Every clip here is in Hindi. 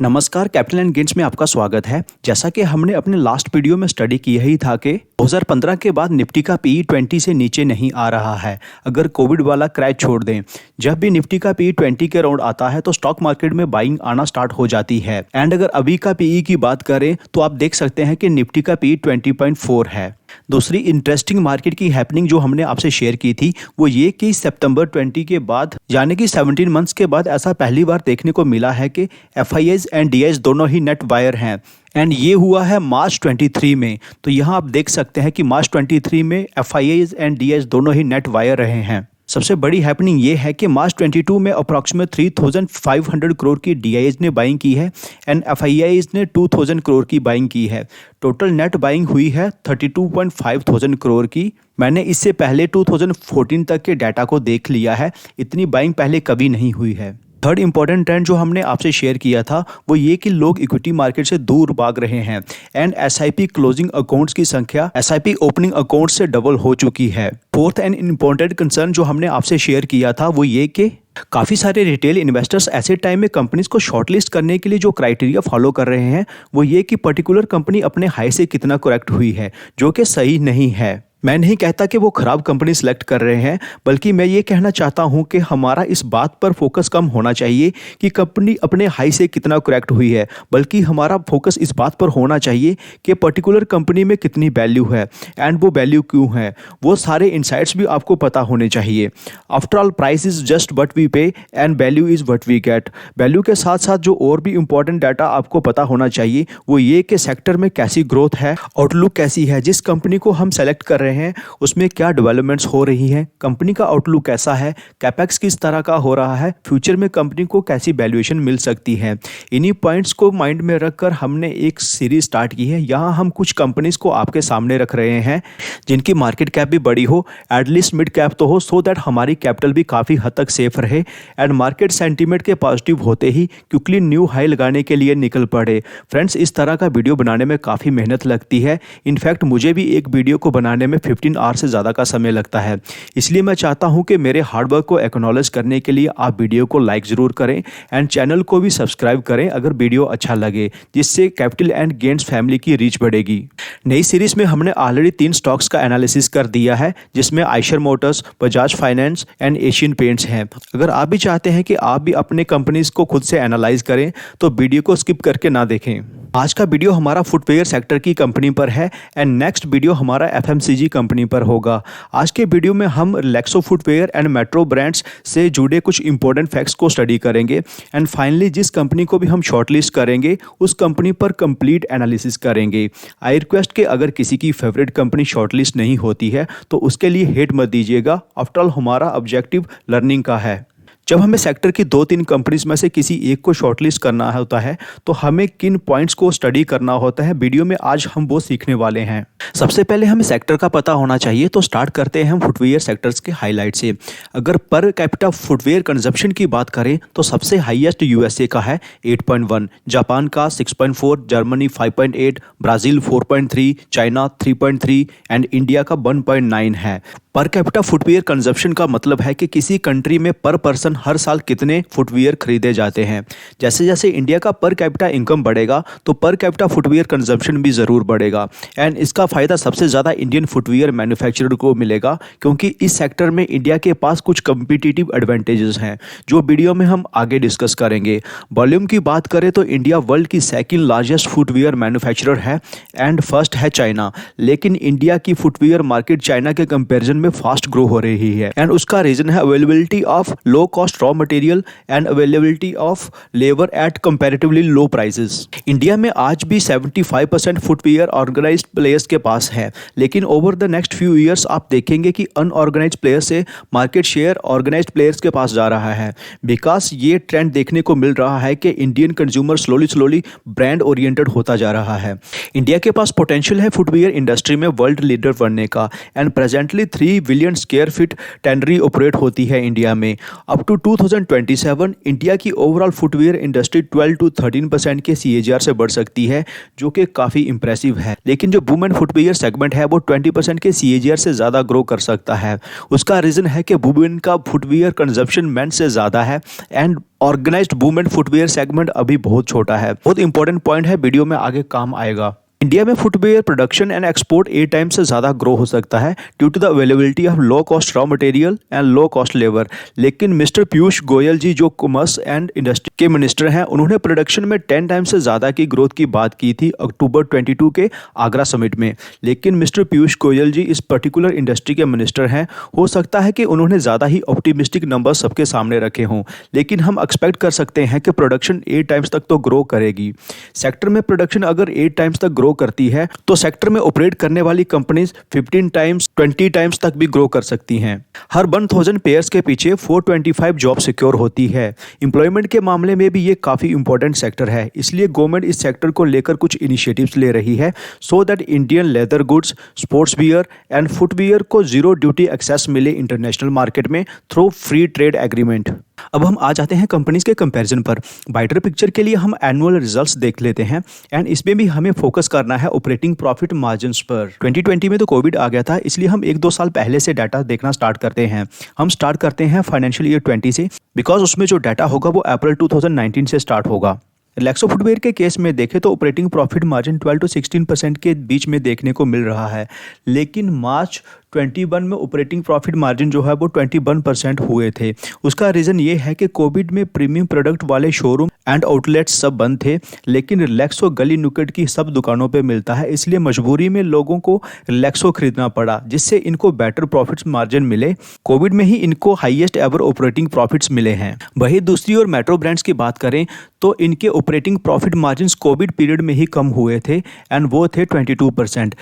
नमस्कार, कैपिटल एंड गेन्स में आपका स्वागत है। जैसा कि हमने अपने लास्ट वीडियो में स्टडी किया ही था कि 2015 के बाद निफ्टी का पीई 20 से नीचे नहीं आ रहा है। अगर कोविड वाला क्रैश छोड़ दें, जब भी निफ्टी का पीई 20 के राउंड आता है तो स्टॉक मार्केट में बाइंग आना स्टार्ट हो जाती है। एंड अगर अभी का पीई की बात करें तो आप देख सकते हैं कि निफ्टी का पीई 20.4 है। दूसरी इंटरेस्टिंग मार्केट की हैपनिंग जो हमने आपसे शेयर की थी वो ये कि सितंबर 20 के बाद यानी कि 17 मंथ्स के बाद ऐसा पहली बार देखने को मिला है कि एफआईआईज एंड डीआईज दोनों ही नेट बायर हैं। एंड ये हुआ है मार्च 23 में। तो यहाँ आप देख सकते हैं कि मार्च 23 में एफआईआईज एंड डीआईज दोनों ही नेट बायर रहे हैं। सबसे बड़ी हैपनिंग ये है कि मार्च 22 में अप्रॉक्सीमेट 3500 करोड़ की डीआईएज ने बाइंग की है एंड एफआईआईज ने 2000 करोड़ की बाइंग की है। टोटल नेट बाइंग हुई है 32.5 करोड़ की। मैंने इससे पहले 2014 तक के डाटा को देख लिया है, इतनी बाइंग पहले कभी नहीं हुई है। थर्ड इंपॉर्टेंट ट्रेंड जो हमने आपसे शेयर किया था वो ये कि लोग इक्विटी मार्केट से दूर भाग रहे हैं एंड एसआईपी क्लोजिंग अकाउंट्स की संख्या एसआईपी ओपनिंग अकाउंट्स से डबल हो चुकी है। फोर्थ एंड इंपॉर्टेंट कंसर्न जो हमने आपसे शेयर किया था वो ये कि काफ़ी सारे रिटेल इन्वेस्टर्स ऐसे टाइम में कंपनीज को शॉर्टलिस्ट करने के लिए जो क्राइटेरिया फॉलो कर रहे हैं वो ये कि पर्टिकुलर कंपनी अपने हाई से कितना करेक्ट हुई है, जो कि सही नहीं है। मैं नहीं कहता कि वो खराब कंपनी सिलेक्ट कर रहे हैं, बल्कि मैं ये कहना चाहता हूं कि हमारा इस बात पर फोकस कम होना चाहिए कि कंपनी अपने हाई से कितना करेक्ट हुई है, बल्कि हमारा फोकस इस बात पर होना चाहिए कि पर्टिकुलर कंपनी में कितनी वैल्यू है एंड वो वैल्यू क्यों है। वो सारे इनसाइट्स भी आपको पता होने चाहिए। After all price is just what we pay and value is what we get. Value के साथ साथ जो और भी इंपॉर्टेंट डाटा आपको पता होना चाहिए वो ये कि सेक्टर में कैसी ग्रोथ है, आउटलुक कैसी है, जिस कंपनी को हम सेलेक्ट कर रहे हैं उसमें क्या डेवलपमेंट्स हो रही हैं, कंपनी का आउटलुक कैसा है, कैपेक्स किस तरह का हो रहा है, फ्यूचर में कंपनी को कैसी वैल्यूएशन मिल सकती है। इन्हीं पॉइंट्स को माइंड में रखकर हमने एक सीरीज स्टार्ट की है। यहाँ हम कुछ कंपनीज को आपके सामने रख रहे हैं जिनकी मार्केट कैप भी बड़ी हो, एटलीस्ट मिड कैप तो हो, सो दैट हमारी कैपिटल भी काफ़ी हद तक सेफ रहे एंड मार्केट सेंटीमेंट के पॉजिटिव होते ही क्विकली न्यू हाई लगाने के लिए निकल पड़े। फ्रेंड्स, इस तरह का वीडियो बनाने में काफ़ी मेहनत लगती है। इनफैक्ट मुझे भी एक वीडियो को बनाने में 15 आवर से ज़्यादा का समय लगता है। इसलिए मैं चाहता हूं कि मेरे हार्डवर्क को एक्नॉलेज करने के लिए आप वीडियो को लाइक ज़रूर करें एंड चैनल को भी सब्सक्राइब करें अगर वीडियो अच्छा लगे, जिससे कैपिटल एंड गेन्स फैमिली की रीच बढ़ेगी। नई सीरीज में हमने ऑलरेडी 3 स्टॉक्स का एनालिसिस कर दिया है, जिसमें Eicher Motors, Bajaj finance and Asian paints हैं। अगर आप भी चाहते हैं कि आप भी अपने कंपनीज को खुद से एनालाइज करें तो वीडियो को स्किप करके ना देखें। आज का वीडियो हमारा फुटवेयर सेक्टर की कंपनी पर है एंड नेक्स्ट वीडियो हमारा एफएमसीजी कंपनी पर होगा। आज के वीडियो में हम Relaxo footwear and metro brands से जुड़े कुछ इंपॉर्टेंट फैक्ट्स को स्टडी करेंगे एंड फाइनली जिस कंपनी को भी हम शॉर्टलिस्ट करेंगे उस कंपनी पर कंप्लीट एनालिसिस करेंगे। आई रिक्वेस्ट कि अगर किसी की फेवरेट कंपनी शॉर्टलिस्ट नहीं होती है तो उसके लिए हेट मत दीजिएगा। आफ्टर ऑल हमारा ऑब्जेक्टिव लर्निंग का है। जब हमें सेक्टर की 2-3 कंपनीज में से किसी एक को शॉर्टलिस्ट करना होता है तो हमें किन पॉइंट्स को स्टडी करना होता है, वीडियो में आज हम वो सीखने वाले हैं। सबसे पहले हमें सेक्टर का पता होना चाहिए, तो स्टार्ट करते हैं हम फुटवेयर सेक्टर्स के हाईलाइट से। अगर पर कैपिटा फुटवेयर कंजप्शन की बात करें तो सबसे हाईएस्ट यूएसए का है 8.1, जापान का 6.4, Germany 5.8, Brazil 4.3, China 3.3 and India का 1.9 है। पर कैपिटा फुटवेयर कंजप्शन का मतलब है कि किसी कंट्री में पर पर्सन हर साल कितने फुटवेयर खरीदे जाते हैं। जैसे जैसे इंडिया का पर कैपिटा इनकम बढ़ेगा तो पर कैपिटा फुटवेयर कंजप्शन भी ज़रूर बढ़ेगा एंड इसका फ़ायदा सबसे ज़्यादा इंडियन फुटवेयर मैन्युफैक्चरर को मिलेगा, क्योंकि इस सेक्टर में इंडिया के पास कुछ कम्पिटिटिव एडवांटेजेस हैं जो वीडियो में हम आगे डिस्कस करेंगे। वॉल्यूम की बात करें तो इंडिया वर्ल्ड की सेकेंड लार्जेस्ट फुटवेयर मैन्युफैक्चरर है एंड फर्स्ट है चाइना, लेकिन इंडिया की फुटवेयर मार्केट चाइना के कंपेरिजन में फास्ट ग्रो हो रही है एंड उसका रीजन है availability of low cost raw material and availability of labour at comparatively low prices. India में आज भी 75% फुटवेयर ऑर्गेनाइज्ड प्लेयर्स के पास है, लेकिन over the next few years आप देखेंगे कि अनऑर्गेनाइज्ड प्लेयर्स से मार्केट शेयर ऑर्गेनाइज्ड प्लेयर्स के पास जा रहा है। बिकॉज ये ट्रेंड देखने को मिल रहा है कि Indian consumer slowly brand oriented होता जा रहा है। इंडिया के पास पोटेंशियल है फुटवेयर इंडस्ट्री में वर्ल्ड लीडर बनने का and presently 3 billion square feet tannery operate होती है इंडिया में। अप टू 2027 इंडिया की ओवरऑल फुटवियर इंडस्ट्री 12 to 13% के CAGR से बढ़ सकती है, जो कि काफ़ी इंप्रेसिव है। लेकिन जो वुमेन फुटवियर सेगमेंट है वो 20% के CAGR से ज़्यादा ग्रो कर सकता है। उसका रीज़न है कि वुमेन का फुटवियर कंजप्शन मेन से ज़्यादा है and organised women footwear segment अभी बहुत छोटा है। बहुत इंपॉर्टेंट पॉइंट है, वीडियो में आगे काम आएगा। इंडिया में footwear production and export 8 times से ज़्यादा ग्रो हो सकता है due to the availability of low cost raw material and low cost labour. लेकिन मिस्टर पीयूष गोयल जी जो कॉमर्स एंड इंडस्ट्री के मिनिस्टर हैं, उन्होंने प्रोडक्शन में 10 टाइम्स से ज़्यादा की ग्रोथ की बात की थी अक्टूबर 22 के आगरा समिट में। लेकिन मिस्टर पीयूष गोयल जी इस पर्टिकुलर इंडस्ट्री के मिनिस्टर हैं, हो सकता है कि उन्होंने ज़्यादा ही ऑप्टिमिस्टिक नंबर सबके सामने रखे हों, लेकिन हम एक्सपेक्ट कर सकते हैं कि प्रोडक्शन 8 टाइम्स तक तो ग्रो करेगी। सेक्टर में प्रोडक्शन अगर 8 टाइम्स तक ग्रो करती है तो सेक्टर में ऑपरेट करने वाली कंपनीज 15 टाइम्स 20 टाइम्स तक भी ग्रो कर सकती हैं। हर 1000 पेयर्स के पीछे 425 जॉब सिक्योर होती है। एम्प्लॉयमेंट के मामले में भी ये काफ़ी इंपॉर्टेंट सेक्टर है, इसलिए गवर्नमेंट इस सेक्टर को लेकर कुछ इनिशिएटिव्स ले रही है so that Indian leather goods, sports wear and footwear को जीरो ड्यूटी एक्सेस मिले इंटरनेशनल मार्केट में थ्रू फ्री ट्रेड एग्रीमेंट। अब हम आ जाते हैं कंपनीज के कंपैरिजन पर। बेटर पिक्चर के लिए हम एनुअल रिजल्ट्स देख लेते हैं एंड इसमें भी हमें फोकस करना है ऑपरेटिंग प्रॉफिट मार्जिन्स पर। 2020 में तो कोविड आ गया था, इसलिए हम 1-2 साल पहले से डाटा देखना स्टार्ट करते हैं। हम स्टार्ट करते हैं फाइनेंशियल ईयर 20 से, बिकॉज उसमें जो डाटा होगा वो अप्रैल 2019 से स्टार्ट होगा। रिलैक्सो फुटवेयर के केस में देखें तो ऑपरेटिंग प्रॉफिट मार्जिन 12 to 16% के बीच में देखने को मिल रहा है, लेकिन मार्च 21 में ऑपरेटिंग प्रॉफिट मार्जिन जो है वो 21% हुए थे। उसका रीज़न ये है कि कोविड में प्रीमियम प्रोडक्ट वाले शोरूम एंड आउटलेट्स सब बंद थे, लेकिन रिलैक्सो गली नुक्कड़ की सब दुकानों पे मिलता है, इसलिए मजबूरी में लोगों को रिलैक्सो खरीदना पड़ा, जिससे इनको बेटर प्रॉफिट्स मार्जिन मिले। कोविड में ही इनको हाईएस्ट एवर ऑपरेटिंग प्रॉफिट्स मिले हैं। वहीं दूसरी ओर मेट्रो ब्रांड्स की बात करें तो इनके operating profit margins Covid period में ही कम हुए थे एंड वो थे 22%।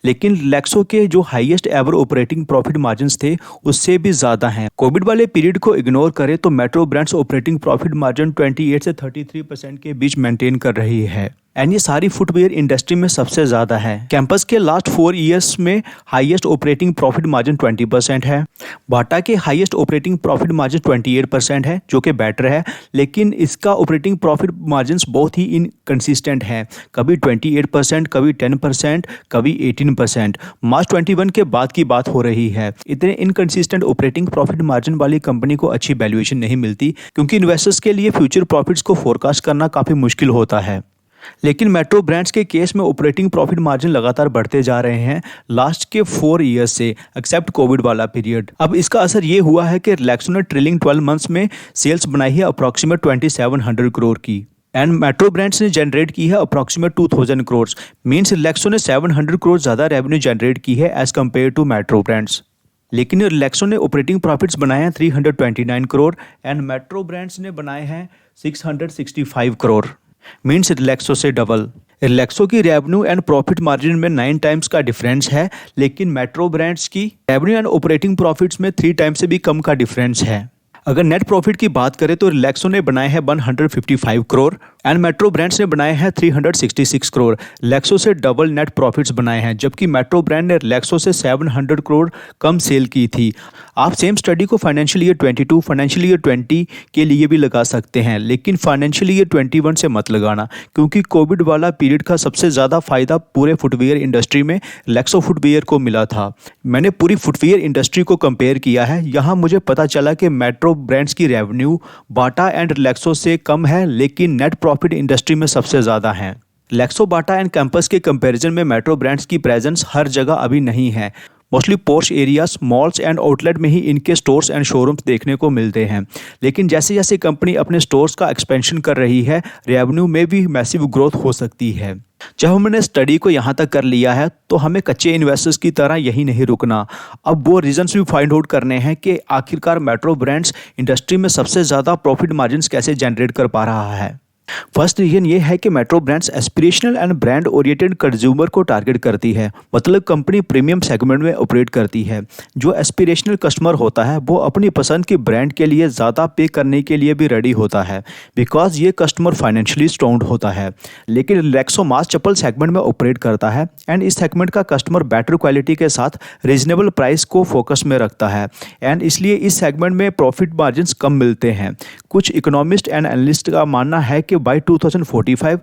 लेकिन रिलैक्सो के जो highest ever operating profit margins थे उससे भी ज़्यादा हैं। कोविड वाले पीरियड को इग्नोर करें तो metro brands operating profit margin 28 से 33% के बीच मेंटेन कर रही है एंड ये सारी फुटवेयर इंडस्ट्री में सबसे ज़्यादा है। कैंपस के लास्ट 4 ईयर्स में हाईएस्ट ऑपरेटिंग प्रॉफिट मार्जिन 20% है। बाटा के हाईएस्ट ऑपरेटिंग प्रॉफिट मार्जिन 28% है, जो कि बेटर है, लेकिन इसका ऑपरेटिंग प्रॉफिट मार्जिन्स बहुत ही इनकंसिस्टेंट है, कभी 28%, कभी 10%, कभी 18%। मार्च 21 के बाद की बात हो रही है। इतने इनकंसिस्टेंट ऑपरेटिंग प्रॉफिट मार्जिन वाली कंपनी को अच्छी वैल्यूएशन नहीं मिलती, क्योंकि इन्वेस्टर्स के लिए फ्यूचर प्रॉफिट्स को फोरकास्ट करना काफ़ी मुश्किल होता है। लेकिन मेट्रो ब्रांड्स के केस में ऑपरेटिंग प्रॉफिट मार्जिन लगातार बढ़ते जा रहे हैं लास्ट के 4 ईयर्स से, एक्सेप्ट कोविड वाला पीरियड। अब इसका असर ये हुआ है कि रिलैक्सो ने ट्रेलिंग 12 मंथ्स में सेल्स बनाई है अप्रॉक्सीमेट 2700 करोड़ की एंड मेट्रो ब्रांड्स ने जनरेट की है अप्रॉक्सीमेट 2000 करोड़। मीन्स रिलैक्सो ने 700 करोड़ ज़्यादा रेवेन्यू जनरेट की है as compare to metro brands. लेकिन रिलैक्सो ने ऑपरेटिंग प्रॉफिट्स बनाए हैं 329 करोड़ एंड मेट्रो ब्रांड्स ने बनाए हैं 665 करोड़। मीन्स रिलैक्सो से डबल। रिलैक्सो की रेवेन्यू एंड प्रॉफिट मार्जिन में 9 टाइम्स का डिफरेंस है, लेकिन मेट्रो ब्रांड्स की रेवेन्यू एंड ऑपरेटिंग प्रॉफिट्स में 3 टाइम्स से भी कम का डिफरेंस है। अगर नेट प्रॉफिट की बात करें तो रिलैक्सो ने बनाए हैं 155 करोड़ एंड मेट्रो ब्रांड्स ने बनाए हैं 366 करोड़। रिलैक्सो से डबल नेट प्रॉफिट्स बनाए हैं, जबकि मेट्रो ब्रांड ने रिलैक्सो से 700 करोड़ कम सेल की थी। आप सेम स्टडी को फाइनेंशियल ईयर 22, फाइनेंशियल ईयर 20 के लिए भी लगा सकते हैं, लेकिन फाइनेंशियल ईयर 21 से मत लगाना, क्योंकि कोविड वाला पीरियड का सबसे ज़्यादा फायदा पूरे फुटवियर इंडस्ट्री में रिलैक्सो फुटवियर को मिला था। मैंने पूरी फुटवियर इंडस्ट्री को कंपेयर किया है, यहाँ मुझे पता चला कि मेट्रो ब्रांड्स की रेवेन्यू बाटा एंड रिलैक्सो से कम है, लेकिन नेट प्रॉफिट इंडस्ट्री में सबसे ज़्यादा है। रिलैक्सो, बाटा एंड कैंपस के कंपैरिजन में मेट्रो ब्रांड्स की प्रेजेंस हर जगह अभी नहीं है। Mostly Porsche areas, malls and outlet में ही इनके स्टोर्स एंड शोरूम्स देखने को मिलते हैं। लेकिन जैसे जैसे कंपनी अपने स्टोर्स का एक्सपेंशन कर रही है, रेवेन्यू में भी मैसिव ग्रोथ हो सकती है। जब हमने स्टडी को यहाँ तक कर लिया है तो हमें कच्चे इन्वेस्टर्स की तरह यही नहीं रुकना, अब वो रीजंस भी फाइंड आउट करने हैं कि आखिरकार मेट्रो ब्रांड्स इंडस्ट्री में सबसे ज़्यादा प्रॉफिट मार्जिन्स कैसे जनरेट कर पा रहा है। फर्स्ट रीजन ये है कि metro brands aspirational and brand oriented consumer को टारगेट करती है। मतलब कंपनी प्रीमियम सेगमेंट में ऑपरेट करती है। जो एस्पिरेशनल कस्टमर होता है वो अपनी पसंद की ब्रांड के लिए ज़्यादा पे करने के लिए भी रेडी होता है, बिकॉज ये कस्टमर फाइनेंशियली स्ट्रॉन्ग होता है। लेकिन रिलैक्सो मास चप्पल सेगमेंट में ऑपरेट करता है एंड इस सेगमेंट का कस्टमर बेटर क्वालिटी के साथ रीजनेबल प्राइस को फोकस में रखता है एंड इसलिए इस सेगमेंट में प्रॉफिट मार्जिन कम मिलते हैं। कुछ इकोनॉमिस्ट एंड एनालिस्ट का मानना है कि बाय 2045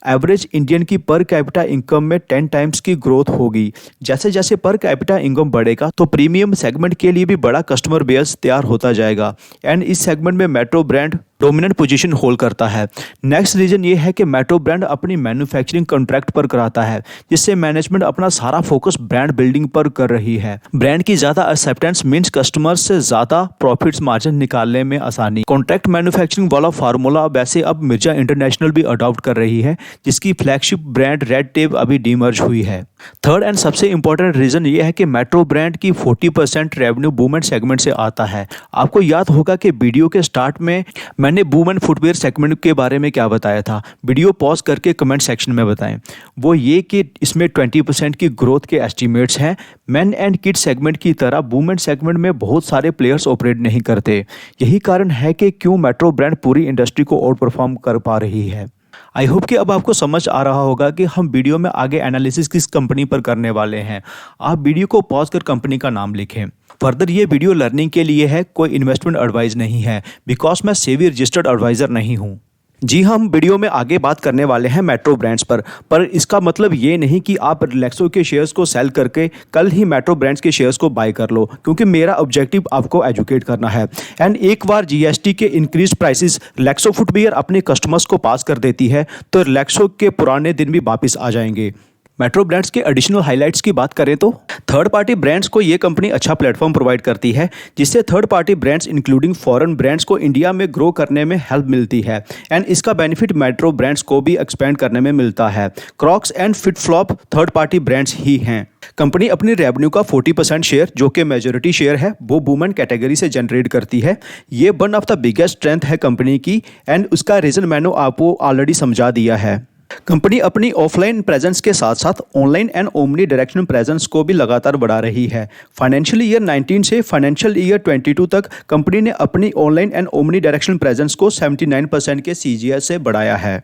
एवरेज इंडियन की पर कैपिटा इनकम में 10 टाइम्स की ग्रोथ होगी। जैसे जैसे पर कैपिटा इनकम बढ़ेगा तो प्रीमियम सेगमेंट के लिए भी बड़ा कस्टमर बेस तैयार होता जाएगा एंड इस सेगमेंट में metro brand dominant position hold करता है। नेक्स्ट रीजन ये है कि मेट्रो ब्रांड अपनी मैन्युफैक्चरिंग कॉन्ट्रैक्ट पर कराता है, जिससे मैनेजमेंट अपना सारा फोकस ब्रांड बिल्डिंग पर कर रही है। ब्रांड की ज्यादा एक्सेप्टेंस मींस कस्टमर से ज्यादा प्रॉफिट्स मार्जिन निकालने में आसानी। कॉन्ट्रैक्ट मैन्युफैक्चरिंग वाला फार्मूला वैसे अब मिर्जा इंटरनेशनल भी अडॉप्ट कर रही है, जिसकी फ्लैगशिप ब्रांड रेड टेप अभी डीमर्ज हुई है। थर्ड एंड सबसे इंपॉर्टेंट रीजन ये है कि मेट्रो ब्रांड की 40% रेवेन्यू वुमेन सेगमेंट से आता है। आपको याद होगा कि वीडियो के स्टार्ट में मैंने वुमेन फुटवेयर सेगमेंट के बारे में क्या बताया था। वीडियो पॉज करके कमेंट सेक्शन में बताएं। वो ये कि इसमें 20% की ग्रोथ के एस्टिमेट्स हैं। मेन एंड किड सेगमेंट की तरह वुमेन सेगमेंट में बहुत सारे प्लेयर्स ऑपरेट नहीं करते। यही कारण है कि क्यों मेट्रो ब्रांड पूरी इंडस्ट्री को आउट परफॉर्म कर पा रही है। आई होप कि अब आपको समझ आ रहा होगा कि हम वीडियो में आगे एनालिसिस किस कंपनी पर करने वाले हैं। आप वीडियो को पॉज कर कंपनी का नाम लिखें। फर्दर ये वीडियो लर्निंग के लिए है, कोई इन्वेस्टमेंट एडवाइस नहीं है, बिकॉज मैं सेबी रजिस्टर्ड एडवाइजर नहीं हूँ। जी हम वीडियो में आगे बात करने वाले हैं मेट्रो ब्रांड्स पर इसका मतलब ये नहीं कि आप रिलैक्सो के शेयर्स को सेल करके कल ही मेट्रो ब्रांड्स के शेयर्स को बाय कर लो, क्योंकि मेरा ऑब्जेक्टिव आपको एजुकेट करना है। एंड एक बार जीएसटी के इंक्रीज प्राइसेस रिलैक्सो फुटवियर अपने कस्टमर्स को पास कर देती है तो रिलैक्सो के पुराने दिन भी वापस आ जाएंगे। मेट्रो ब्रांड्स के एडिशनल हाइलाइट्स की बात करें तो थर्ड पार्टी ब्रांड्स को ये कंपनी अच्छा प्लेटफॉर्म प्रोवाइड करती है, जिससे third party brands including foreign brands को इंडिया में ग्रो करने में हेल्प मिलती है एंड इसका बेनिफिट मेट्रो ब्रांड्स को भी एक्सपेंड करने में मिलता है। Crocs and FitFlop third party brands ही हैं। कंपनी अपनी रेवेन्यू का 40% शेयर, जो कि मेजॉरिटी शेयर है, वो वुमेन कैटेगरी से जनरेट करती है। ये one of the biggest strength है कंपनी की एंड उसका रीजन मैंने आपको ऑलरेडी समझा दिया है। कंपनी अपनी ऑफलाइन प्रेजेंस के साथ साथ online and omni directional presence को भी लगातार बढ़ा रही है। फाइनेंशियल ईयर 19 से फाइनेंशियल ईयर 22 तक कंपनी ने अपनी online and omni directional presence को 79% के सीजीएस से बढ़ाया है।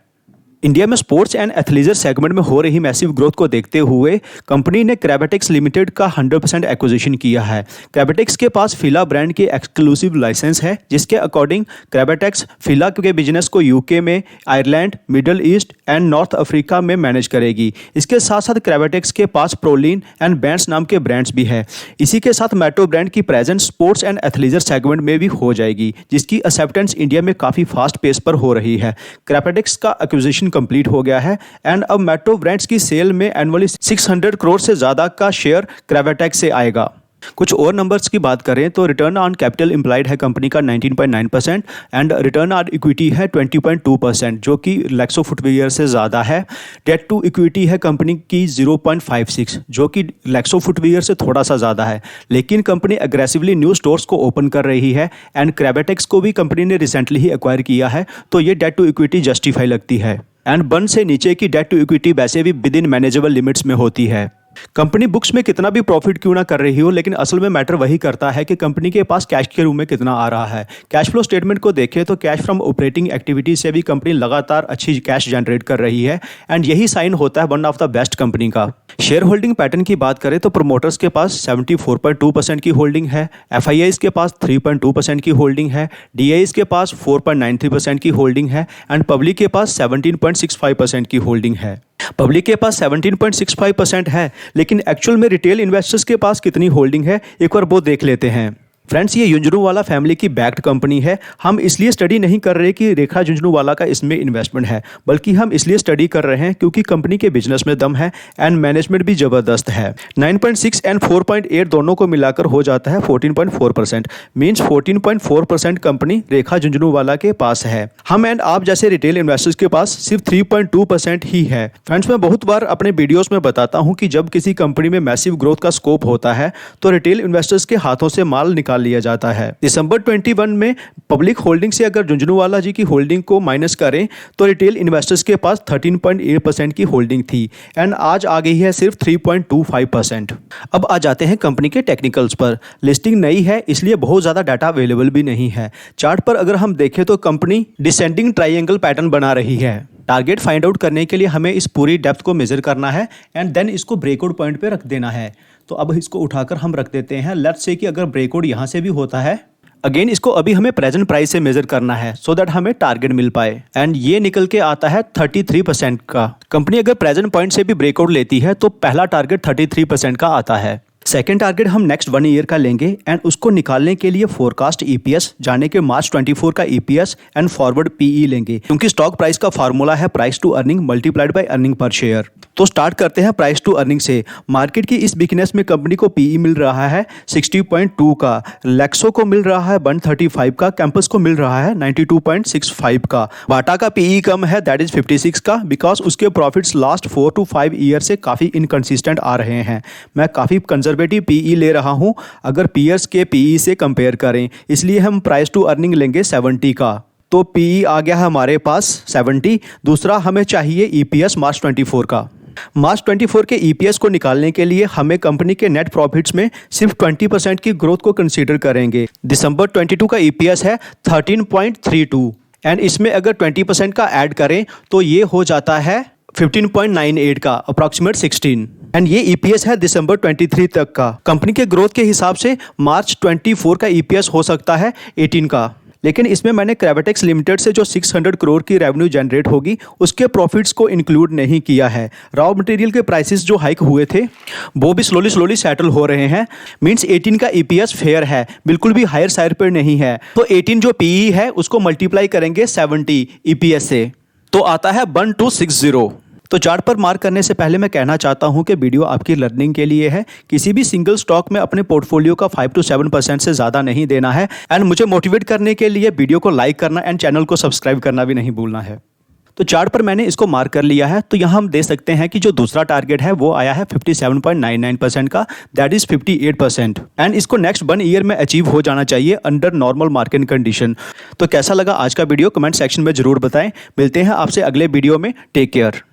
इंडिया में स्पोर्ट्स एंड एथलीजर सेगमेंट में हो रही मैसिव ग्रोथ को देखते हुए कंपनी ने क्रेबेटेक्स लिमिटेड का 100% एक्विजिशन किया है। क्रेबेटेक्स के पास फिला ब्रांड के एक्सक्लूसिव लाइसेंस है, जिसके अकॉर्डिंग क्रेबेटेक्स फिला के बिजनेस को यूके में, Ireland, middle east and north Africa में मैनेज करेगी। इसके साथ साथ क्रेबेटेक्स के पास प्रोलिन एंड बैंड्स नाम के ब्रांड्स भी है। इसी के साथ मेट्रो ब्रांड की presence sports and athleisure segment में भी हो जाएगी, जिसकी एक्सेप्टेंस इंडिया में काफ़ी फास्ट पेस पर हो रही है। क्रेबेटेक्स का एक्विजिशन कंप्लीट हो गया है एंड अब मेट्रो ब्रांड्स की सेल में एनुअली 600 करोड़ से ज्यादा का शेयर क्रेबेटेक्स से आएगा। कुछ और नंबर्स की बात करें तो रिटर्न ऑन कैपिटल एम्प्लॉयड है कंपनी का 19.9% एंड रिटर्न ऑन इक्विटी है 20.2%, जो कि रिलैक्सो फुटवियर से ज़्यादा है। डेट टू इक्विटी है कंपनी की 0.56, जो कि रिलैक्सो फुटवियर से थोड़ा सा ज़्यादा है। लेकिन कंपनी एग्रेसिवली न्यू स्टोर्स को ओपन कर रही है एंड क्रेबेटेक्स को भी कंपनी ने रिसेंटली ही एक्वायर किया है, तो ये डेट टू इक्विटी जस्टिफाई लगती है। एंड 1 से नीचे की डेट टू इक्विटी वैसे भी विद इन मैनेजेबल लिमिट्स में होती है। कंपनी बुक्स में कितना भी प्रॉफिट क्यों ना कर रही हो, लेकिन असल में मैटर वही करता है कि कंपनी के पास कैश के रूप में कितना आ रहा है। कैश फ्लो स्टेटमेंट को देखें तो कैश फ्रॉम ऑपरेटिंग एक्टिविटी से भी कंपनी लगातार अच्छी कैश जनरेट कर रही है एंड यही साइन होता है one of the best company का। शेयर होल्डिंग पैटर्न की बात करें तो प्रोमोटर्स के पास 74.2% की होल्डिंग है, एफआईआईज के पास 3.2% की होल्डिंग है, डीआईज के पास 4.93% की होल्डिंग है एंड पब्लिक के पास 17.65% की होल्डिंग है। पब्लिक के पास 17.65% है, लेकिन एक्चुअल में रिटेल इन्वेस्टर्स के पास कितनी होल्डिंग है एक बार वो देख लेते हैं। फ्रेंड्स, ये झुंझुनूवाला फैमिली की बैक्ड कंपनी है। हम इसलिए स्टडी नहीं कर रहे कि रेखा झुंझुनूवाला का इसमें इन्वेस्टमेंट है, बल्कि हम इसलिए स्टडी कर रहे हैं क्योंकि कंपनी के बिजनेस में दम है एंड मैनेजमेंट भी जबरदस्त है। 9.6 एंड 4.8 दोनों को मिलाकर हो जाता है 14.4%। मीन्स 14.4% कंपनी रेखा झुंझुनूवाला के पास है। हम एंड आप जैसे रिटेल इन्वेस्टर्स के पास सिर्फ 3.2% ही है। फ्रेंड्स, मैं बहुत बार अपने वीडियोस में बताता हूँ कि जब किसी कंपनी में मैसिव ग्रोथ का स्कोप होता है तो रिटेल इन्वेस्टर्स के हाथों से माल निकाल निकाल लिया जाता है। दिसंबर 21 में पब्लिक होल्डिंग से अगर झुंझुनवाला जी की होल्डिंग को माइनस करें तो रिटेल इन्वेस्टर्स के पास 13.8% की होल्डिंग थी एंड आज आ गई है सिर्फ 3.25%। अब आ जाते हैं कंपनी के टेक्निकल्स पर। लिस्टिंग नई है इसलिए बहुत ज़्यादा डाटा अवेलेबल भी नहीं है। चार्ट पर अगर हम देखें तो कंपनी डिसेंडिंग ट्रायंगल पैटर्न बना रही है। टारगेट फाइंड आउट करने के लिए हमें इस पूरी डेप्थ को मेजर करना है एंड देन इसको ब्रेकआउट पॉइंट पे रख देना है। तो अब इसको उठाकर हम रख देते हैं। लेट्स से कि अगर ब्रेकआउट यहाँ से भी होता है, अगेन इसको अभी हमें प्रेजेंट प्राइस से मेजर करना है सो दैट हमें टारगेट मिल पाए एंड ये निकल के आता है 33% का। कंपनी अगर प्रेजेंट पॉइंट से भी ब्रेकआउट लेती है तो पहला टारगेट 33% का आता है। सेकेंड टारगेट हम नेक्स्ट 1 ईयर का लेंगे एंड उसको निकालने के लिए फोरकास्ट ईपीएस जाने के मार्च 24 का ईपीएस एंड फॉरवर्ड पीई लेंगे, क्योंकि स्टॉक प्राइस का फार्मूला है price to earning multiplied by earning per share. तो स्टार्ट करते हैं प्राइस टू अर्निंग से। मार्केट की इस वीकनेस में कंपनी को पीई मिल रहा है 60.2 का, लेक्सो को मिल रहा है 135 का, कैंपस को मिल रहा है 92.65 का। बाटा का पीई कम है दैट इज 56 का, बिकॉज उसके प्रॉफिट्स लास्ट 4 to 5 ईयर से काफ़ी इनकंसिस्टेंट आ रहे हैं। मैं काफ़ी कंजर्वेटिव पीई ले रहा हूं अगर पीयर्स के पीई से कंपेयर करें, इसलिए हम प्राइस टू अर्निंग लेंगे 70 का। तो पीई आ गया है हमारे पास 70। दूसरा हमें चाहिए ईपीएस मार्च 24 का। मार्च 24 के ईपीएस को निकालने के लिए हमें कंपनी के नेट प्रॉफिट्स में सिर्फ 20% की ग्रोथ को कंसीडर करेंगे। दिसंबर 22 का ईपीएस है 13.32 एंड इसमें अगर 20% का ऐड करें तो ये हो जाता है 15.98 का, अप्रॉक्सीमेट 16 एंड ये ईपीएस है दिसंबर 23 तक का। कंपनी के ग्रोथ के हिसाब से मार्च 24 का ईपीएस हो सकता है 18 का, लेकिन इसमें मैंने क्रेवेटेक्स लिमिटेड से जो 600 करोड़ की रेवेन्यू जनरेट होगी उसके प्रॉफिट्स को इंक्लूड नहीं किया है। रॉ मटेरियल के प्राइसेस जो हाइक हुए थे वो भी स्लोली सेटल हो रहे हैं। मींस 18 का ईपीएस फेयर है, बिल्कुल भी हायर साइड पर नहीं है। तो 18 जो पीई है उसको मल्टीप्लाई करेंगे 70 ईपीएस से तो आता है 1260। तो चार्ट पर मार्क करने से पहले मैं कहना चाहता हूं कि वीडियो आपकी लर्निंग के लिए है। किसी भी सिंगल स्टॉक में अपने पोर्टफोलियो का 5 to 7% से ज़्यादा नहीं देना है एंड मुझे मोटिवेट करने के लिए वीडियो को लाइक करना एंड चैनल को सब्सक्राइब करना भी नहीं भूलना है। तो चार्ट पर मैंने इसको मार्क कर लिया है। तो यहाँ हम देख सकते हैं कि जो दूसरा टारगेट है वो आया है 57.99% का, दैट इज 58% एंड इसको नेक्स्ट 1 ईयर में अचीव हो जाना चाहिए अंडर नॉर्मल मार्केट कंडीशन। तो कैसा लगा आज का वीडियो कमेंट सेक्शन में जरूर बताएं। मिलते हैं आपसे अगले वीडियो में। Take care.